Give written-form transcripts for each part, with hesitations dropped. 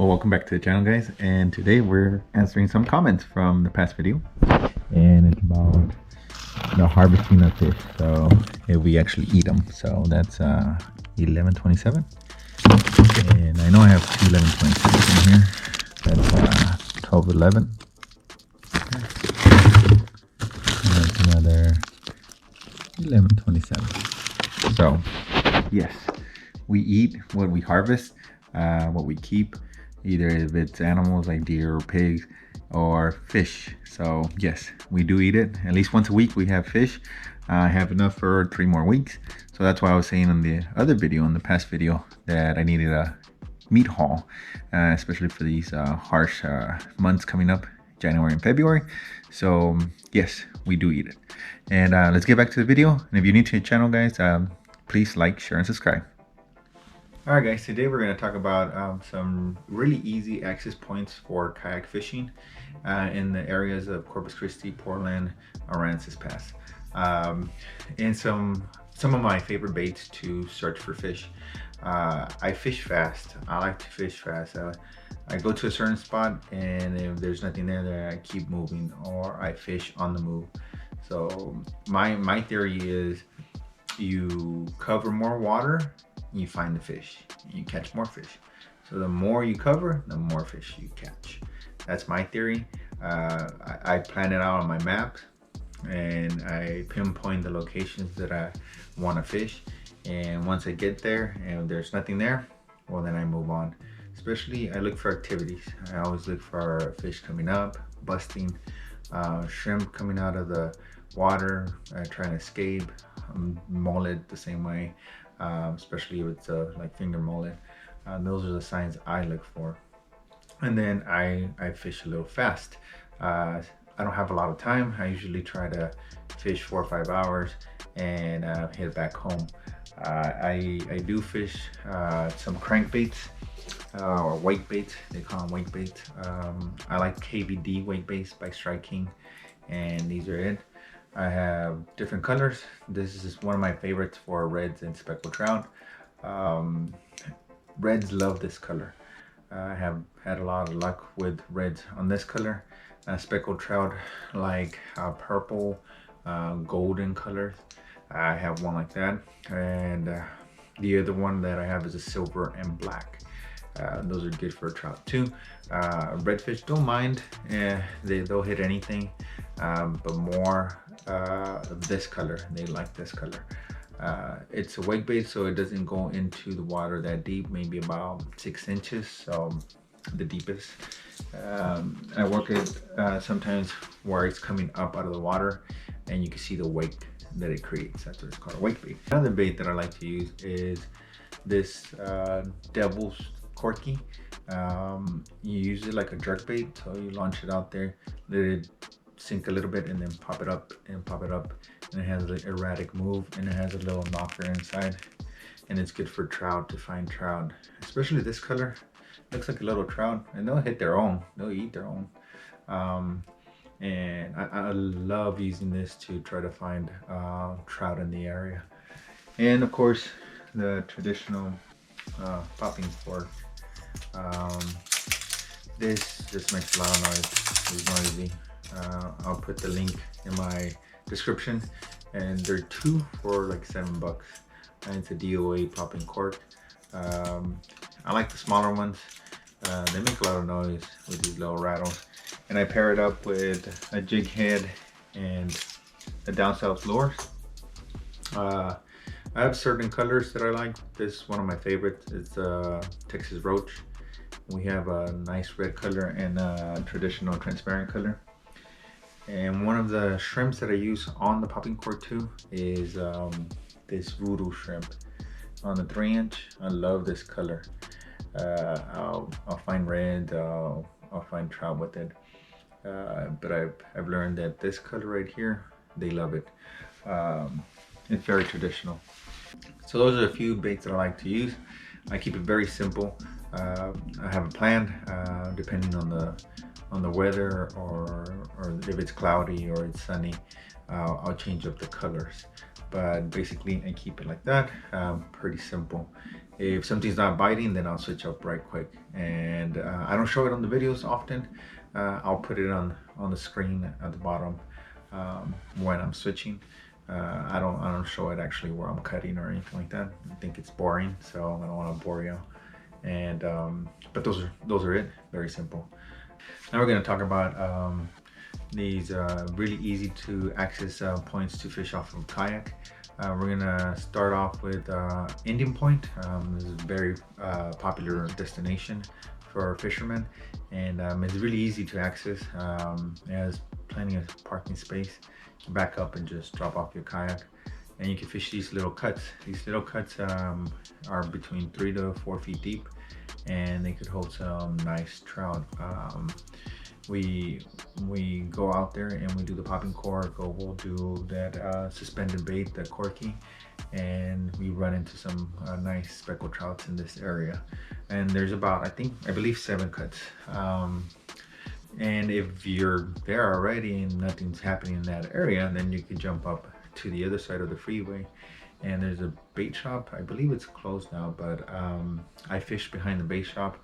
Well, welcome back to the channel, guys, and today we're answering some comments from the past video, and it's about harvesting of fish. So if we actually eat them, so that's 1127, and I know I have two 1127s in here. That's 1211, and that's another 1127. So yes, we eat what we harvest, what we keep, either if it's animals like deer or pigs or fish. So yes, we do eat it at least once a week. We have fish. I have enough for 3 more weeks, so that's why I was saying in the other video, in the past video, that I needed a meat haul, especially for these harsh months coming up, January and February. So yes, we do eat it. And let's get back to the video. And if you're new to the channel, guys, please like, share, and subscribe. Alright guys, today we're going to talk about some really easy access points for kayak fishing in the areas of Corpus Christi, Portland, Aransas Pass. And some of my favorite baits to search for fish. I fish fast. I like to fish fast. I go to a certain spot, and if there's nothing there, I keep moving, or I fish on the move. So my theory is you cover more water, you find the fish, you catch more fish. So the more you cover, the more fish you catch. That's my theory. I plan it out on my map, and I pinpoint the locations that I want to fish. And once I get there and there's nothing there, well, then I move on. Especially I look for activities. I always look for fish coming up, busting, shrimp coming out of the water, trying to escape, mullet the same way. Especially if it's like finger mullet. Those are the signs I look for. And then I fish a little fast. I don't have a lot of time. I usually try to fish 4 or 5 hours and head back home. I do fish some crankbaits or white baits. They call them white baits. I like KVD white baits by Strike King, and these are it. I have different colors. This is one of my favorites for reds and speckled trout. Reds love this color. I have had a lot of luck with reds on this color. Speckled trout like purple, golden colors. I have one like that, and the other one that I have is a silver and black. Those are good for trout too. Redfish don't mind. They'll hit anything, but more of this color. They like this color. It's a wake bait, so it doesn't go into the water that deep, maybe about 6 inches, so the deepest. I work it sometimes where it's coming up out of the water, and you can see the wake that it creates. That's what it's called, a wake bait. Another bait that I like to use is this devil's corky. You use it like a jerk bait, so you launch it out there, let it sink a little bit, and then pop it up and pop it up, and it has an erratic move, and it has a little knocker inside, and it's good for trout, to find trout, especially this color. Looks like a little trout, and they'll hit their own, they'll eat their own. And I love using this to try to find trout in the area. And of course the traditional popping cork. This just makes a lot of noise. It's noisy. I'll put the link in my description, and they're 2 for like $7, and it's a DOA popping cork. I like the smaller ones. They make a lot of noise with these little rattles, and I pair it up with a jig head and a down south lures. I have certain colors that I like. This is one of my favorites. It's Texas Roach. We have a nice red color and a traditional transparent color. And one of the shrimps that I use on the popping cork too is this voodoo shrimp on the 3-inch. I love this color. I'll find red, I'll find trout with it. But I've learned that this color right here, they love it. It's very traditional. So those are a few baits that I like to use. I keep it very simple. I have a plan depending on the weather, or if it's cloudy or it's sunny. I'll change up the colors, but basically I keep it like that. Pretty simple. If something's not biting, then I'll switch up right quick. And I don't show it on the videos often. I'll put it on the screen at the bottom when I'm switching. I don't show it actually where I'm cutting or anything like that. I think it's boring, so I don't want to bore you. And but those are it. Very simple. Now we're going to talk about these really easy to access points to fish off of a kayak. We're gonna start off with Indian Point. This is a very popular destination for fishermen, and it's really easy to access. It has plenty of parking space. You can back up and just drop off your kayak, and you can fish these little cuts. These little cuts are between 3 to 4 feet deep, and they could hold some nice trout. We go out there and we do the popping cork, or we'll do that suspended bait, the corky, and we run into some nice speckled trouts in this area. And there's about, I believe 7 cuts. And if you're there already and nothing's happening in that area, then you could jump up to the other side of the freeway, and there's a bait shop. I believe it's closed now, but I fished behind the bait shop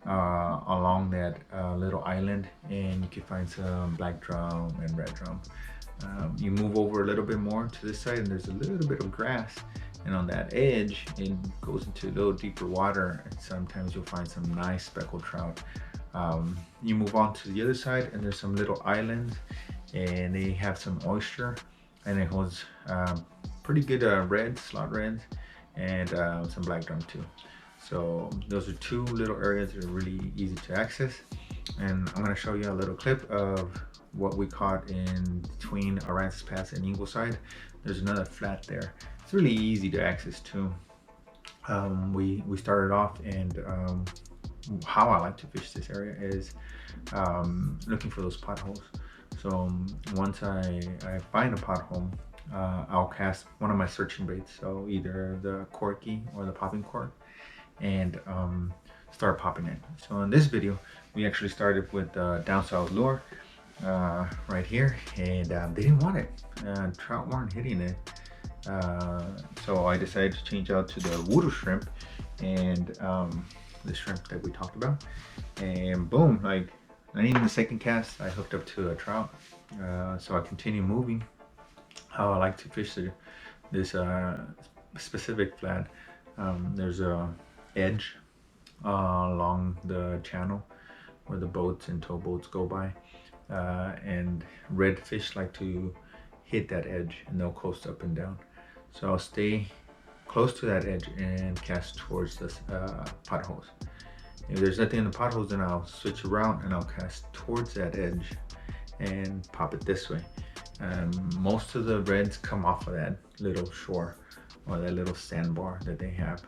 along that little island, and you can find some black drum and red drum. You move over a little bit more to this side and there's a little bit of grass, and on that edge it goes into a little deeper water, and sometimes you'll find some nice speckled trout. You move on to the other side and there's some little islands, and they have some oyster, and it holds pretty good reds, slot reds, and some black drum too. So those are 2 little areas that are really easy to access, and I'm going to show you a little clip of what we caught in between Aransas Pass and Ingleside. There's another flat there. It's really easy to access too. We started off, and how I like to fish this area is looking for those potholes. So once I find a pothole, I'll cast one of my searching baits, so either the corky or the popping cork, and start popping it. So in this video, we actually started with down south lure right here, and they didn't want it. Trout weren't hitting it. So I decided to change out to the voodoo shrimp, and the shrimp that we talked about, and boom, like not even the second cast, I hooked up to a trout. So I continue moving. How I like to fish this specific flat. There's a edge along the channel where the boats and towboats go by, and redfish like to hit that edge, and they'll coast up and down. So I'll stay close to that edge and cast towards the potholes. If there's nothing in the potholes, then I'll switch around and I'll cast towards that edge and pop it this way. Most of the reds come off of that little shore or that little sandbar that they have.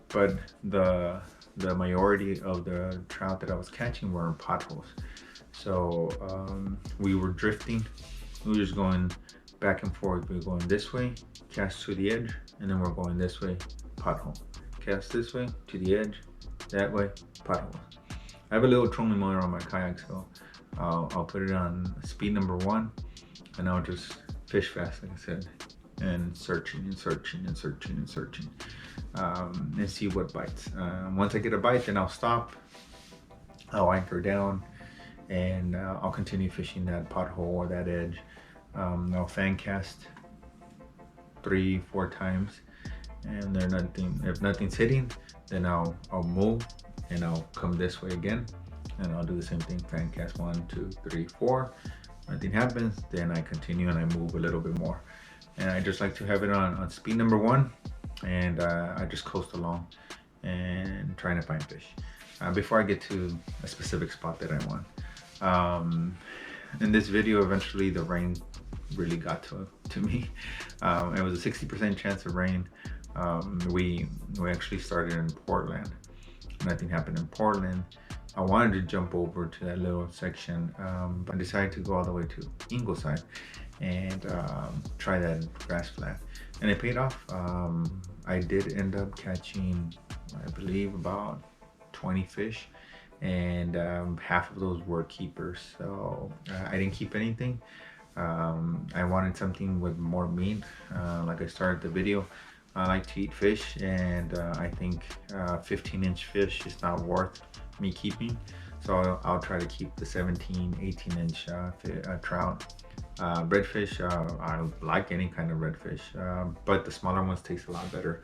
But the majority of the trout that I was catching were in potholes. So we were drifting. We were just going back and forth. We were going this way, cast to the edge, and then we're going this way, pothole. Cast this way to the edge, that way, pothole. I have a little trolling motor on my kayak, so I'll put it on speed number 1, and I'll just fish fast, like I said, and searching and searching and searching and searching, and see what bites. Once I get a bite, then I'll stop, I'll anchor down, and I'll continue fishing that pothole or that edge. I'll fan cast 3-4 times, and if nothing's hitting, then I'll move and I'll come this way again, and I'll do the same thing, fan cast 1, 2, 3, 4. Nothing happens, then I continue and I move a little bit more. And I just like to have it on speed number 1, and I just coast along and trying to find fish before I get to a specific spot that I want. In this video, eventually the rain really got to me. It was a 60% chance of rain. We actually started in Portland. Nothing happened in Portland. I wanted to jump over to that little section, but I decided to go all the way to Ingleside and try that grass flat, and it paid off. I did end up catching, I believe, about 20 fish, and half of those were keepers, so I didn't keep anything. I wanted something with more meat. Like I started the video, I like to eat fish, and I think 15-inch fish is not worth me keeping. So I'll try to keep the 17, 18-inch trout. Redfish, I like any kind of redfish, but the smaller ones taste a lot better.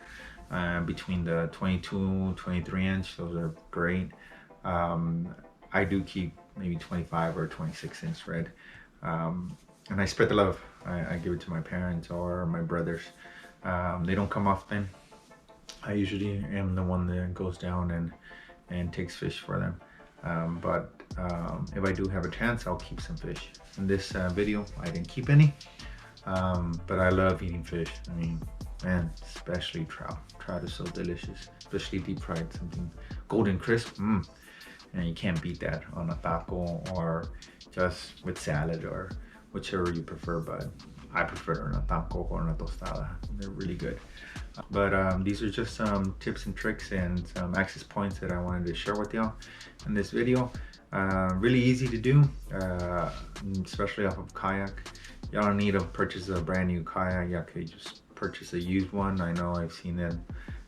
Between the 22, 23-inch, those are great. I do keep maybe 25 or 26-inch red. And I spread the love. I give it to my parents or my brothers. They don't come often. I usually am the one that goes down and takes fish for them. But if I do have a chance, I'll keep some fish. In this video, I didn't keep any, but I love eating fish. I mean, man, especially trout. Trout is so delicious, especially deep fried, something golden crisp. And you can't beat that on a taco or just with salad or whichever you prefer, but I prefer it on a taco or on a tostada. They're really good. But these are just some tips and tricks and some access points that I wanted to share with y'all in this video. Really easy to do, especially off of Kayak. Y'all don't need to purchase a brand new kayak. Y'all could just purchase a used one. I know I've seen them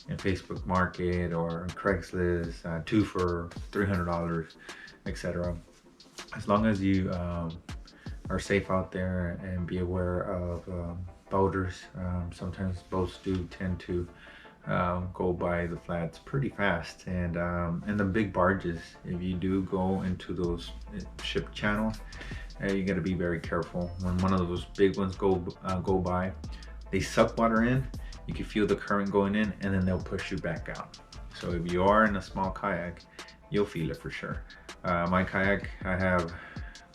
in Facebook Market or Craigslist, 2 for $300, etc. As long as you are safe out there and be aware of boaters. Sometimes boats do tend to go by the flats pretty fast, and the big barges, if you do go into those ship channels, you got to be very careful. When one of those big ones go by, they suck water in. You can feel the current going in, and then they'll push you back out. So if you are in a small kayak, you'll feel it for sure. My kayak, I have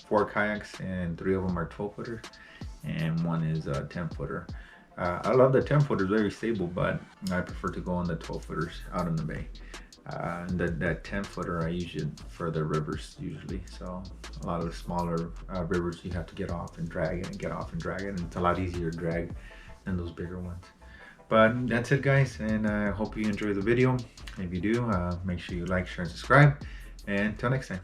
4 kayaks, and 3 of them are 12-footers, and 1 is a 10-footer. I love the 10-footer, very stable, but I prefer to go on the 12-footers out in the bay. And that 10-footer I use it for the rivers usually. So a lot of the smaller rivers, you have to get off and drag it and get off and drag it, and it's a lot easier to drag than those bigger ones. But that's it, guys, and I hope you enjoy the video. If you do, make sure you like, share, and subscribe. And until next time.